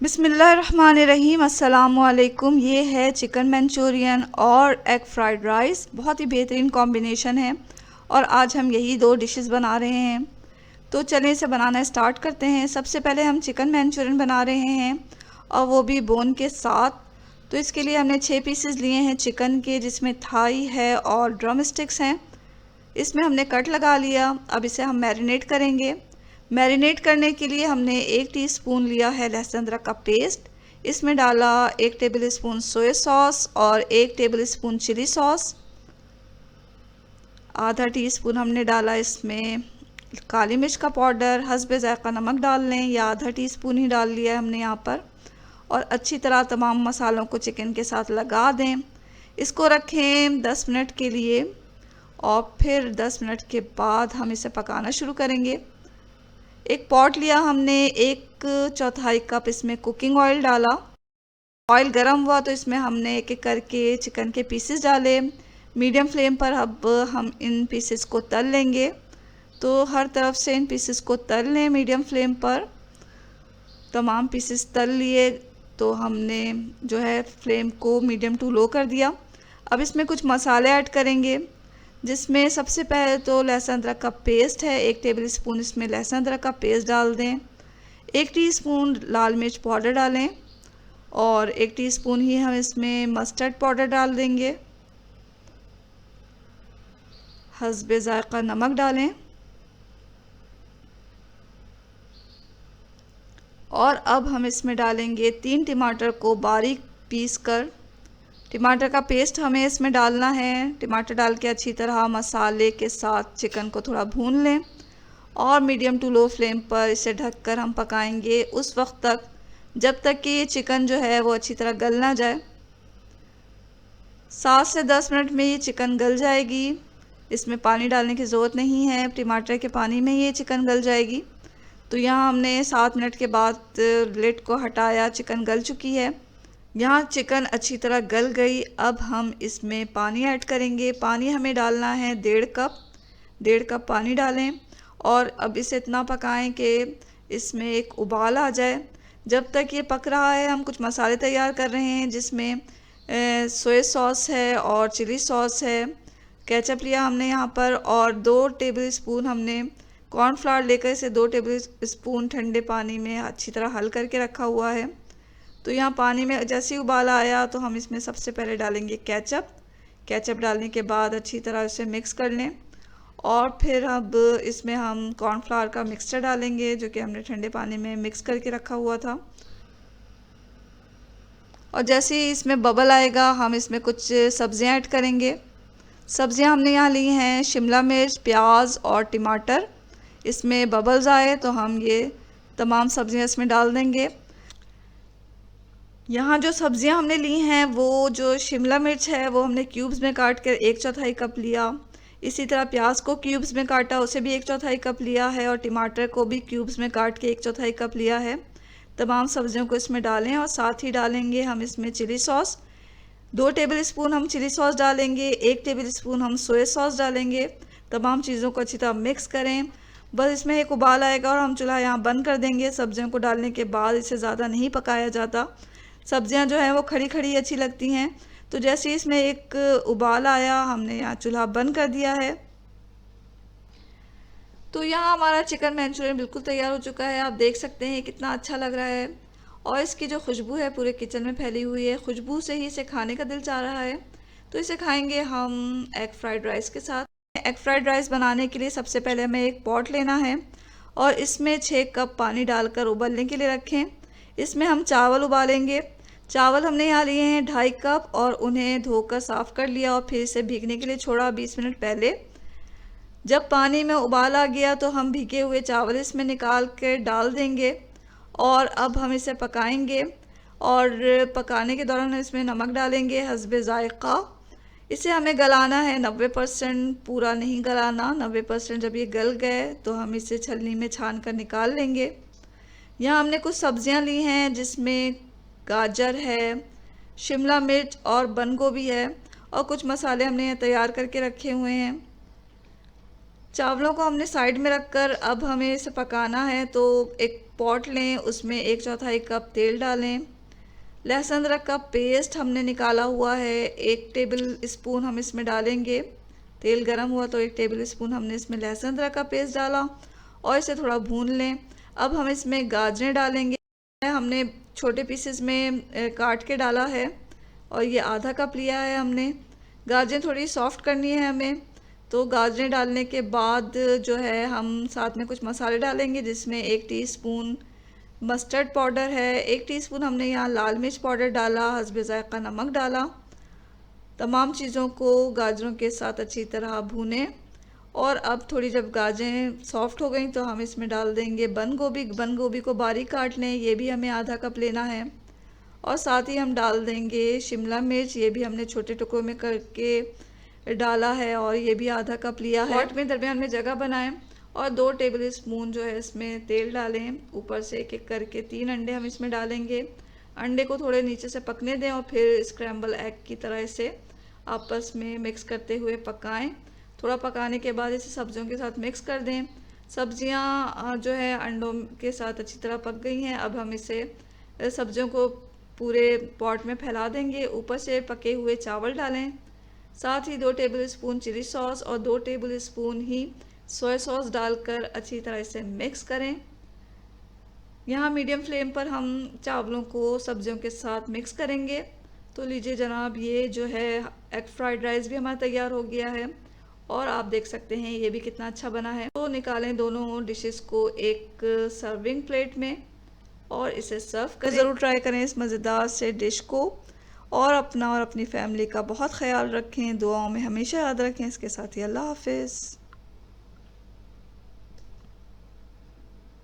बिस्मिल्लाहिर्रहमानिर्रहीम। अस्सलामुअलैकुम। ये है चिकन मंचूरियन और एग फ्राइड राइस। बहुत ही बेहतरीन कॉम्बिनेशन है और आज हम यही दो डिशेस बना रहे हैं। तो चलें इसे बनाना स्टार्ट करते हैं। सबसे पहले हम चिकन मंचूरियन बना रहे हैं और वो भी बोन के साथ। तो इसके लिए हमने 6 पीसेस लिए हैं चिकन के, जिसमें थाई है और ड्रम स्टिक्स हैं। इसमें हमने कट लगा लिया। अब इसे हम मैरिनेट करेंगे। मैरिनेट करने के लिए हमने 1 टीस्पून लिया है लहसुन अदरक का पेस्ट। इसमें डाला 1 टेबल स्पून सोया सॉस और 1 टेबल स्पून चिली सॉस। आधा टीस्पून हमने डाला इसमें काली मिर्च का पाउडर। हस्बे ज़ायक़ा नमक डाल लें या आधा टीस्पून ही डाल लिया है हमने यहाँ पर। और अच्छी तरह तमाम मसालों को चिकन के साथ लगा दें। इसको रखें 10 मिनट के लिए और फिर 10 मिनट के बाद हम इसे पकाना शुरू करेंगे। एक पॉट लिया हमने, 1/4 कप इसमें कुकिंग ऑयल डाला। ऑयल गर्म हुआ तो इसमें हमने एक एक करके चिकन के पीसेस डाले। मीडियम फ्लेम पर अब हम इन पीसेस को तल लेंगे। तो हर तरफ से इन पीसेस को तल लें मीडियम फ्लेम पर। तमाम पीसेस तल लिए तो हमने जो है फ्लेम को मीडियम टू लो कर दिया। अब इसमें कुछ मसाले ऐड करेंगे, जिसमें सबसे पहले तो लहसुन अदरक का पेस्ट है। 1 टेबल स्पून इसमें लहसुन अदरक का पेस्ट डाल दें। 1 टीस्पून लाल मिर्च पाउडर डालें और 1 टीस्पून ही हम इसमें मस्टर्ड पाउडर डाल देंगे। हस्बे ज़ायक़ा नमक डालें और अब हम इसमें डालेंगे 3 टमाटर को बारीक पीस कर। टमाटर का पेस्ट हमें इसमें डालना है। टमाटर डाल के अच्छी तरह मसाले के साथ चिकन को थोड़ा भून लें और मीडियम टू लो फ्लेम पर इसे ढककर हम पकाएंगे उस वक्त तक जब तक कि ये चिकन जो है वो अच्छी तरह गल ना जाए। 7 से 10 मिनट में ये चिकन गल जाएगी। इसमें पानी डालने की ज़रूरत नहीं है, टमाटर के पानी में ये चिकन गल जाएगी। तो यहाँ हमने 7 मिनट के बाद लिड को हटाया, चिकन गल चुकी है। यहाँ चिकन अच्छी तरह गल गई। अब हम इसमें पानी ऐड करेंगे। पानी हमें डालना है 1.5 कप पानी डालें और अब इसे इतना पकाएं कि इसमें एक उबाल आ जाए। जब तक ये पक रहा है हम कुछ मसाले तैयार कर रहे हैं, जिसमें सोया सॉस है और चिली सॉस है। केचप लिया हमने यहाँ पर और 2 टेबल स्पून हमने कॉर्नफ्लावर लेकर इसे 2 टेबल स्पून ठंडे पानी में अच्छी तरह हल करके रखा हुआ है। तो यहाँ पानी में जैसे ही उबाल आया तो हम इसमें सबसे पहले डालेंगे केचप डालने के बाद अच्छी तरह इसे मिक्स कर लें और फिर अब इसमें हम कॉर्नफ्लावर का मिक्सचर डालेंगे, जो कि हमने ठंडे पानी में मिक्स करके रखा हुआ था। और जैसे ही इसमें बबल आएगा हम इसमें कुछ सब्जियां ऐड करेंगे। सब्जियां हमने यहाँ ली हैं शिमला मिर्च, प्याज और टमाटर। इसमें बबल्स आए तो हम ये तमाम सब्जियां इसमें डाल देंगे। यहाँ जो सब्जियां हमने ली हैं, वो जो शिमला मिर्च है वो हमने क्यूब्स में काट कर 1/4 कप लिया। इसी तरह प्याज को क्यूब्स में काटा, उसे भी 1/4 कप लिया है और टमाटर को भी क्यूब्स में काट के 1/4 कप लिया है। तमाम सब्जियों को इसमें डालें और साथ ही डालेंगे हम इसमें चिली सॉस। 2 टेबल स्पून हम चिली सॉस डालेंगे, 1 टेबल स्पून हम सोया सॉस डालेंगे। तमाम चीज़ों को अच्छी तरह मिक्स करें। बस इसमें एक उबाल आएगा और हम चूल्हा यहाँ बंद कर देंगे। सब्जियों को डालने के बाद इसे ज़्यादा नहीं पकाया जाता। सब्जियां जो हैं वो खड़ी खड़ी अच्छी लगती हैं। तो जैसे ही इसमें एक उबाल आया हमने यहाँ चूल्हा बंद कर दिया है। तो यहाँ हमारा चिकन मंचूरियन बिल्कुल तैयार हो चुका है। आप देख सकते हैं कितना अच्छा लग रहा है और इसकी जो खुशबू है पूरे किचन में फैली हुई है। खुशबू से ही इसे खाने का दिल चाह रहा है। तो इसे खाएंगे हम एग फ्राइड राइस के साथ। एग फ्राइड राइस बनाने के लिए सबसे पहले हमें एक पॉट लेना है और इसमें 6 कप पानी डालकर उबलने के लिए रखें। इसमें हम चावल उबालेंगे। चावल हमने यहाँ लिए हैं 2.5 कप और उन्हें धोकर साफ़ कर लिया और फिर इसे भीगने के लिए छोड़ा 20 मिनट पहले। जब पानी में उबाल आ गया तो हम भीगे हुए चावल इसमें निकाल कर डाल देंगे और अब हम इसे पकाएंगे। और पकाने के दौरान इसमें नमक डालेंगे हस्बे ज़ायक़ा। इसे हमें गलाना है 90%, पूरा नहीं गलाना। 90% जब ये गल गए तो हम इसे छलनी में छान कर निकाल लेंगे। यहाँ हमने कुछ सब्जियाँ ली हैं, जिसमें गाजर है, शिमला मिर्च और बंद गोभी है और कुछ मसाले हमने तैयार करके रखे हुए हैं। चावलों को हमने साइड में रखकर अब हमें इसे पकाना है। तो एक पॉट लें, उसमें 1/4 कप तेल डालें। लहसुन अदरक का पेस्ट हमने निकाला हुआ है, 1 टेबल स्पून हम इसमें डालेंगे। तेल गरम हुआ तो 1 टेबल स्पून हमने इसमें लहसुन अदरक का पेस्ट डाला और इसे थोड़ा भून लें। अब हम इसमें गाजरें डालेंगे। हमने छोटे पीसेस में काट के डाला है और ये आधा कप लिया है हमने। गाजरें थोड़ी सॉफ्ट करनी है हमें, तो गाजरें डालने के बाद जो है हम साथ में कुछ मसाले डालेंगे, जिसमें 1 टीस्पून मस्टर्ड पाउडर है, 1 टीस्पून हमने यहाँ लाल मिर्च पाउडर डाला, हस्बे ज़ायक़ा नमक डाला। तमाम चीज़ों को गाजरों के साथ अच्छी तरह भूनें और अब थोड़ी जब गाजरें सॉफ्ट हो गई तो हम इसमें डाल देंगे बंद गोभी। बंद गोभी को बारीक काट लें, ये भी हमें आधा कप लेना है। और साथ ही हम डाल देंगे शिमला मिर्च, ये भी हमने छोटे टुकड़ों में करके डाला है और ये भी आधा कप लिया है। पॉट में दरमियान में जगह बनाएं और 2 टेबल स्पून जो है इसमें तेल डालें। ऊपर से एक एक करके 3 अंडे हम इसमें डालेंगे। अंडे को थोड़े नीचे से पकने दें और फिर स्क्रैम्बल एग की तरह इसे आपस में मिक्स करते हुए पकाएं। थोड़ा पकाने के बाद इसे सब्जियों के साथ मिक्स कर दें। सब्जियां जो है अंडों के साथ अच्छी तरह पक गई हैं। अब हम इसे सब्जियों को पूरे पॉट में फैला देंगे। ऊपर से पके हुए चावल डालें, साथ ही 2 टेबल स्पून चिली सॉस और 2 टेबल स्पून ही सोया सॉस डालकर अच्छी तरह इसे मिक्स करें। यहाँ मीडियम फ्लेम पर हम चावलों को सब्जियों के साथ मिक्स करेंगे। तो लीजिए जनाब, ये जो है एग फ्राइड राइस भी हमारा तैयार हो गया है और आप देख सकते हैं ये भी कितना अच्छा बना है। तो निकालें दोनों डिशेस को एक सर्विंग प्लेट में और इसे सर्व करें। ज़रूर ट्राई करें इस मज़ेदार से डिश को और अपना और अपनी फैमिली का बहुत ख्याल रखें। दुआओं में हमेशा याद रखें। इसके साथ ही अल्लाह हाफिज़।